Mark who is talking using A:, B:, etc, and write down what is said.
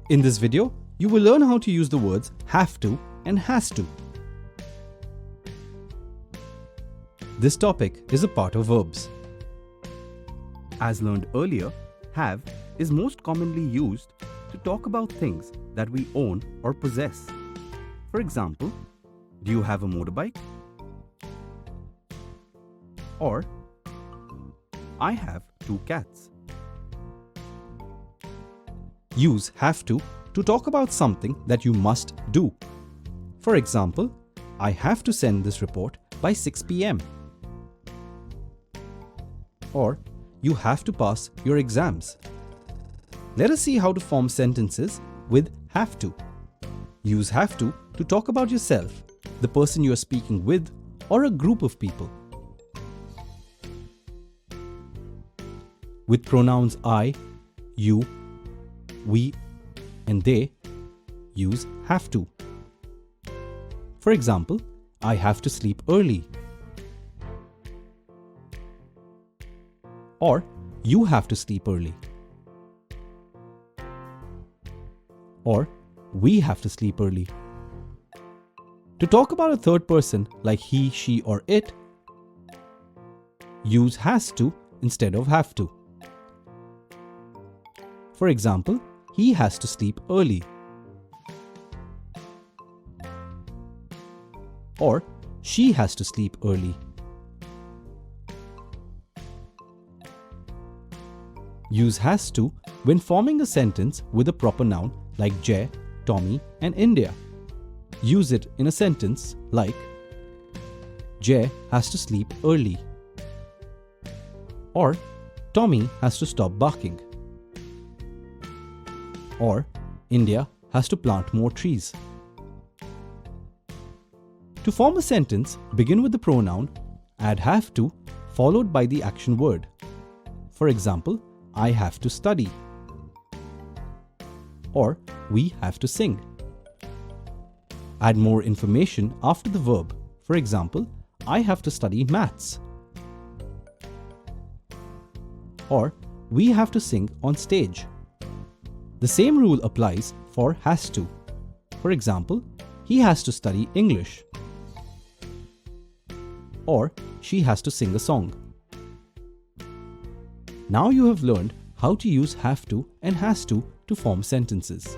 A: In this video, you will learn how to use the words have to and has to. This topic is a part of verbs. As learned earlier, have is most commonly used to talk about things that we own or possess. For example, do you have a motorbike? Or, I have 2 cats. Use have to talk about something that you must do. For example, I have to send this report by 6 p.m. Or, you have to pass your exams. Let us see how to form sentences with have to. Use have to talk about yourself, the person you are speaking with, or a group of people. With pronouns I, you, we, and they, use have to. For example, I have to sleep early. Or, you have to sleep early. Or, we have to sleep early. To talk about a third person like he, she, or it, use has to instead of have to. For example, he has to sleep early. Or, she has to sleep early. Use has to when forming a sentence with a proper noun like Jay, Tommy, and India. Use it in a sentence like Jay has to sleep early. Or, Tommy has to stop barking. Or, India has to plant more trees. To form a sentence, begin with the pronoun, add have to, followed by the action word. For example, I have to study. Or, we have to sing. Add more information after the verb. For example, I have to study maths. Or, we have to sing on stage. The same rule applies for has to. For example, he has to study English. Or, she has to sing a song. Now you have learned how to use have to and has to form sentences.